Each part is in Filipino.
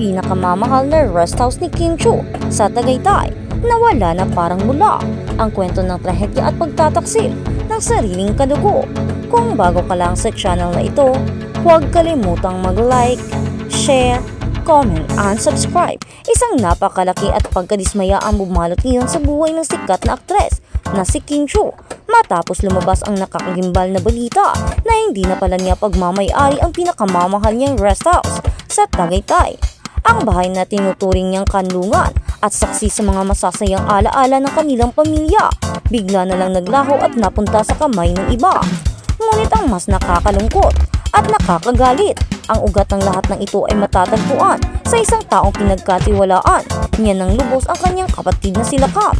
pinakamamahal na rest house ni Kim Chiu sa Tagaytay na wala na parang mula. Ang kwento ng trahedya at pagtataksil ng sariling kadugo. Kung bago ka lang sa channel na ito, huwag kalimutang mag-like, share, comment, and subscribe. Isang napakalaki at pagkadismaya ang bumalot ngayon sa buhay ng sikat na aktres na si Kim Chiu matapos lumabas ang nakakagimbal na balita na hindi na pala niya pagmamay-ari ang pinakamamahal niyang rest house sa Tagaytay. Ang bahay na tinuturing niyang kanlungan at saksi sa mga masasayang alaala ng kanilang pamilya, bigla na lang naglaho at napunta sa kamay ng iba. Ngunit ang mas nakakalungkot at nakakagalit, ang ugat ng lahat ng ito ay matatagpuan sa isang taong pinagkatiwalaan niya ng lubos ang kanyang kapatid na sila Cam.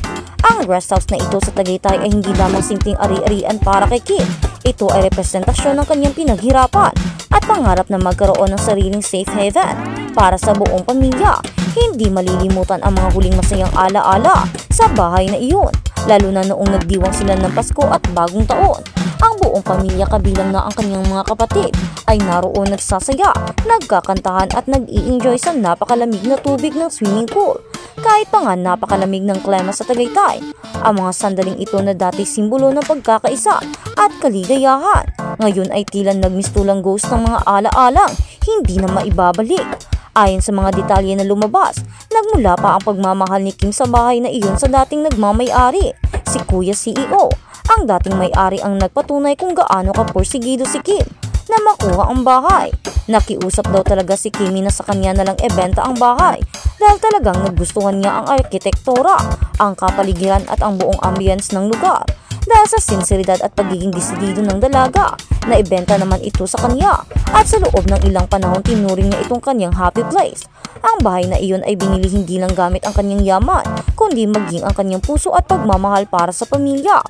Ang rest house na ito sa Tagaytay ay hindi lamang simpleng ari-arian para kay Kim. Ito ay representasyon ng kanyang pinaghirapan at pangarap na magkaroon ng sariling safe haven para sa buong pamilya. Hindi malilimutan ang mga huling masayang alaala sa bahay na iyon, lalo na noong nagdiwang sila ng Pasko at Bagong Taon. Ang buong pamilya kabilang na ang kanyang mga kapatid ay naroon nagsasaya, nagkakantahan at nag-i-enjoy sa napakalamig na tubig ng swimming pool. Kahit pa nga napakalamig ng klima sa Tagaytay, ang mga sandaling ito na dati simbolo ng pagkakaisa at kaligayahan, ngayon ay tila nagmistulang ghost ng mga alaalang hindi na maibabalik. Ayon sa mga detalye na lumabas, nagmula pa ang pagmamahal ni Kim sa bahay na iyon sa dating nagmamay-ari, si Kuya CEO. Ang dating may-ari ang nagpatunay kung gaano kaporsigido si Kim na makuha ang bahay. Nakiusap daw talaga si Kimi na sa kanya na lang ibenta ang bahay dahil talagang nagustuhan niya ang arkitektura, ang kapaligiran at ang buong ambience ng lugar. Dahil sa sinseridad at pagiging desidido ng dalaga, na ibenta naman ito sa kanya at sa loob ng ilang panahon tinuring niya itong kanyang happy place. Ang bahay na iyon ay binili hindi lang gamit ang kanyang yaman, kundi maging ang kanyang puso at pagmamahal para sa pamilya.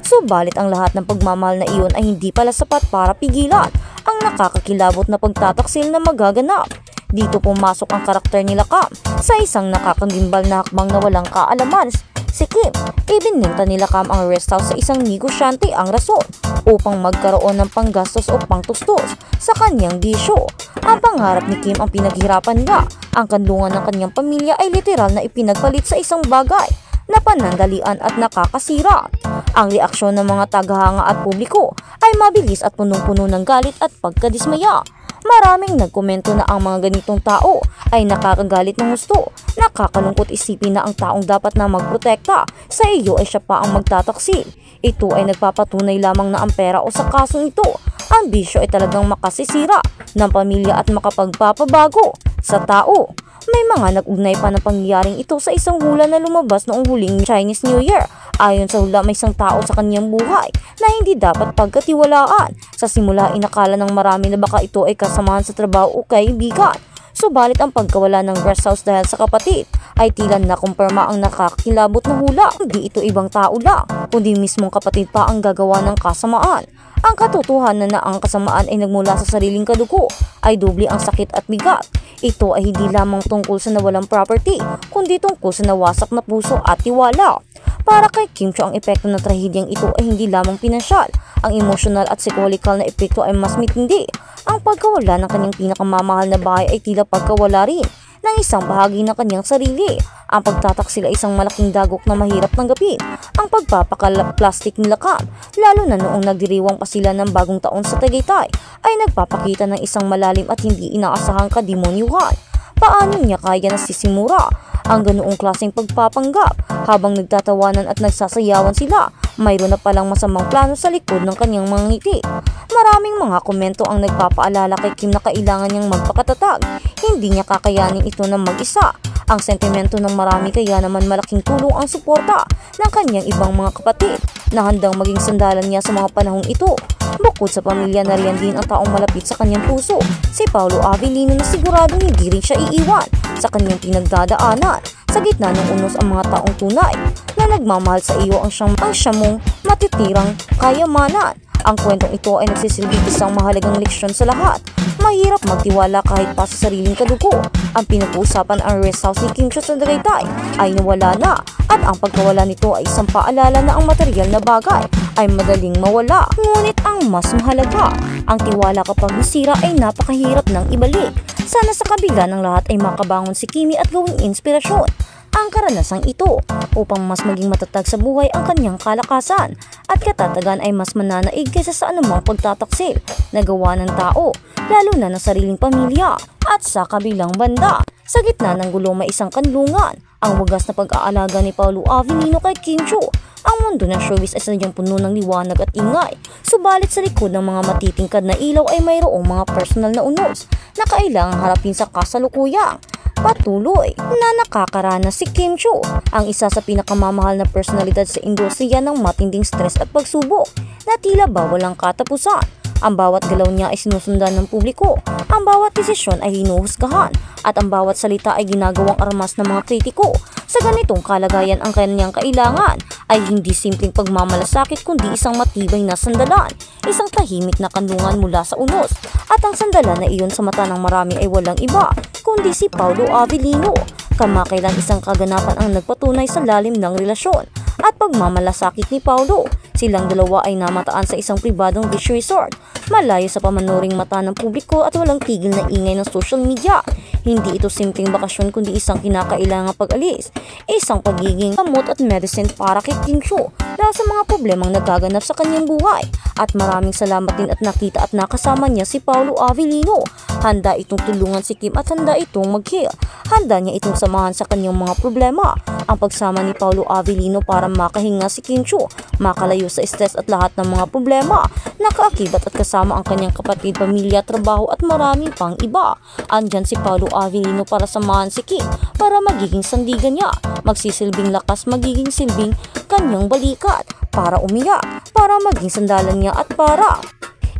Subalit ang lahat ng pagmamahal na iyon ay hindi pala sapat para pigilan ang nakakakilabot na pagtataksil na magaganap. Dito pumasok ang karakter nila Cam sa isang nakakagimbal na hakbang na walang kaalaman. Si Kim, ibininta nila Cam ang rest house sa isang negosyante ang rason upang magkaroon ng panggastos o pangtustos sa kanyang bisyo. Ang pangarap ni Kim ang pinaghirapan niya. Ang kanlungan ng kanyang pamilya ay literal na ipinagpalit sa isang bagay na panandalian at nakakasira. Ang reaksyon ng mga tagahanga at publiko ay mabilis at punong-puno ng galit at pagkadismaya. Maraming nagkomento na ang mga ganitong tao ay nakakagalit ng gusto. Nakakalungkot isipin na ang taong dapat na magprotekta sa iyo ay siya pa ang magtataksil. Ito ay nagpapatunay lamang na ang pera o sa kasong ito, ang bisyo ay talagang makasisira ng pamilya at makapagpapabago sa tao. May mga nag-ugnay pa ng pangyayaring ito sa isang hula na lumabas noong huling Chinese New Year. Ayon sa hula, may isang tao sa kanyang buhay na hindi dapat pagkatiwalaan. Sa simula, inakala ng marami na baka ito ay kasamahan sa trabaho o kaibigan. Subalit ang pagkawala ng rest house dahil sa kapatid ay tila nakumpirma ang nakakilabot na hula. Hindi ito ibang tao lang, kundi mismong kapatid pa ang gagawa ng kasamaan. Ang katotohanan na ang kasamaan ay nagmula sa sariling kadugo ay doble ang sakit at bigat. Ito ay hindi lamang tungkol sa nawalang property, kundi tungkol sa nawasak na puso at tiwala. Para kay Kim Chiu, ang epekto ng trahedyang ito ay hindi lamang pinansyal. Ang emosyonal at psychological na epekto ay mas matindi. Ang pagkawala ng kanyang pinakamamahal na bahay ay tila pagkawala rin ng isang bahagi ng kanyang sarili. Ang pagtataksil ay isang malaking dagok na mahirap tanggapin. Ang pagpapakaplastik nila Cam, lalo na noong nagdiriwang pa sila ng Bagong Taon sa Tagaytay, ay nagpapakita ng isang malalim at hindi inaasahang kademonyuhan. Paano niya kaya nasisimura ang ganoong klaseng pagpapanggap? Habang nagtatawanan at nagsasayawan sila, mayroon na palang masamang plano sa likod ng kanyang mga ngiti. Maraming mga komento ang nagpapaalala kay Kim na kailangan niyang magpakatatag. Hindi niya kakayanin ito ng mag-isa. Ang sentimento ng marami kaya naman malaking tulong ang suporta ng kanyang ibang mga kapatid na handang maging sandalan niya sa mga panahong ito. Bukod sa pamilya, nariyan din ang taong malapit sa kanyang puso, si Paolo Avellino, na siguradong hindi rin siya iiwan sa kanyang pinagdadaanan. Sa gitna ng unos ang mga taong tunay na nagmamahal sa iyo ang siyang mong matitirang kayamanan. Ang kwentong ito ay nagsisilbing isang mahalagang leksyon sa lahat. Mahirap magtiwala kahit pa sa sariling kadugo. Ang pinag-uusapan ang rest house ni Kim Chiu sa Tagaytay ay nawala na, at ang pagkawala nito ay isang paalala na ang material na bagay ay madaling mawala. Ngunit ang mas mahalaga, ang tiwala kapag nasira ay napakahirap nang ibalik. Sana sa kabila ng lahat ay makabangon si Kimi at gawing inspirasyon ang karanasang ito upang mas maging matatag sa buhay ang kanyang kalakasan at katatagan ay mas mananaig kaysa sa anumang pagtataksil na gawa ng tao, lalo na ng sariling pamilya. At sa kabilang banda, sa gitna ng gulo may isang kanlungan, ang wagas na pag-aalaga ni Paolo Avellino kay Kim Chiu. Ang mundo ng showbiz ay sadyang puno ng liwanag at ingay, subalit sa likod ng mga matitingkad na ilaw ay mayroong mga personal na unos na kailangang harapin sa kasalukuyang patuloy na nakakaranas si Kim Chiu, ang isa sa pinakamamahal na personalidad sa industriya ng matinding stress at pagsubok na tila ba walang katapusan. Ang bawat galaw niya ay sinusundan ng publiko, ang bawat desisyon ay hinuhusgahan at ang bawat salita ay ginagawang armas ng mga kritiko. Sa ganitong kalagayan, ang kanyang kailangan ay hindi simpleng pagmamalasakit kundi isang matibay na sandalan, isang tahimik na kanlungan mula sa unos. At ang sandalan na iyon sa mata ng marami ay walang iba kundi si Paolo Avellino. Kamakailan isang kaganapan ang nagpatunay sa lalim ng relasyon at pagmamalasakit ni Paolo. Silang dalawa ay namataan sa isang pribadong beach resort, malayo sa pamanuring mata ng publiko at walang tigil na ingay ng social media. Hindi ito simpleng bakasyon kundi isang kinakailangang pag-alis, isang pagiging gamot at medicine para kay Kim Chiu dahil sa mga problemang nagaganap sa kanyang buhay. At maraming salamat din at nakita at nakasama niya si Paolo Avellino. Handa itong tulungan si Kim at handa itong mag-heal. Handa niya itong samahan sa kanyang mga problema. Ang pagsama ni Paolo Avellino para makahinga si Kim Chiu, makalayo sa stress at lahat ng mga problema, nakaakibat at kasama ang kanyang kapatid, pamilya, trabaho at maraming pang iba. Andyan si Paolo Avellino para samahan si Kim, para magiging sandigan niya, magsisilbing lakas, magiging silbing kanyang balikat, para umiyak, para maging sandalan niya at para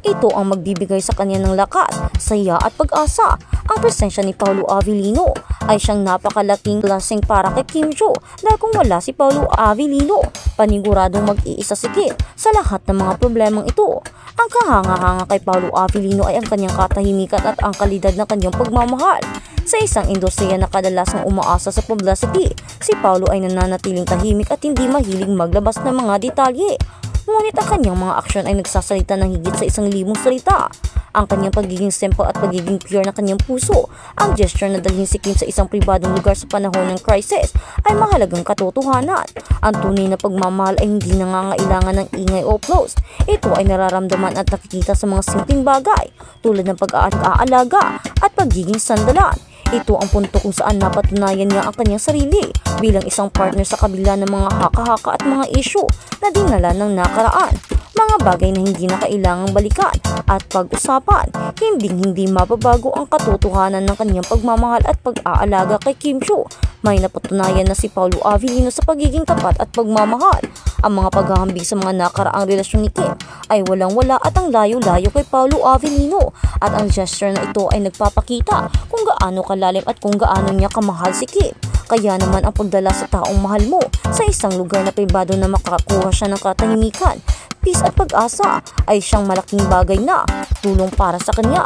ito ang magbibigay sa kanya ng lakas, saya at pag-asa. Ang presensya ni Paolo Avellino ay siyang napakalaking blessing para kay Kim Chiu dahil kung wala si Paolo Avellino, paniguradong mag-iisa si Kim sa lahat ng mga problemang ito. Ang kahanga-hanga kay Paolo Avellino ay ang kanyang katahimikan at ang kalidad ng kanyang pagmamahal. Sa isang industriya na kadalasang umaasa sa publicity, si Paolo ay nananatiling tahimik at hindi mahilig maglabas ng mga detalye. Ngunit ang kanyang mga aksyon ay nagsasalita ng higit sa 1,000 salita. Ang kanyang pagiging simple at pagiging pure ng kanyang puso, ang gesture na dalhin si Kim sa isang pribadong lugar sa panahon ng crisis ay mahalagang katotohanan. Ang tunay na pagmamahal ay hindi nangangailangan ng ingay o applause. Ito ay nararamdaman at nakikita sa mga simpleng bagay tulad ng pag-aalaga at pagiging sandalan. Ito ang punto kung saan napatunayan niya ang kanyang sarili bilang isang partner sa kabila ng mga haka-haka at mga issue na dinala ng nakaraan. Mga bagay na hindi na kailangang balikan at pag-usapan. Hindi mababago ang katotohanan ng kanyang pagmamahal at pag-aalaga kay Kim Chiu. May napatunayan na si Paolo Avellino sa pagiging tapat at pagmamahal. Ang mga paghahambing sa mga nakaraang relasyon ni Kim ay walang-wala at ang layo-layo kay Paolo Avellino. At ang gesture na ito ay nagpapakita kung gaano kalalim at kung gaano niya kamahal si Kim. Kaya naman ang pagdala sa taong mahal mo sa isang lugar na pribado na makakuha siya ng katahimikan, peace at pag-asa ay siyang malaking bagay na tulong para sa kanya.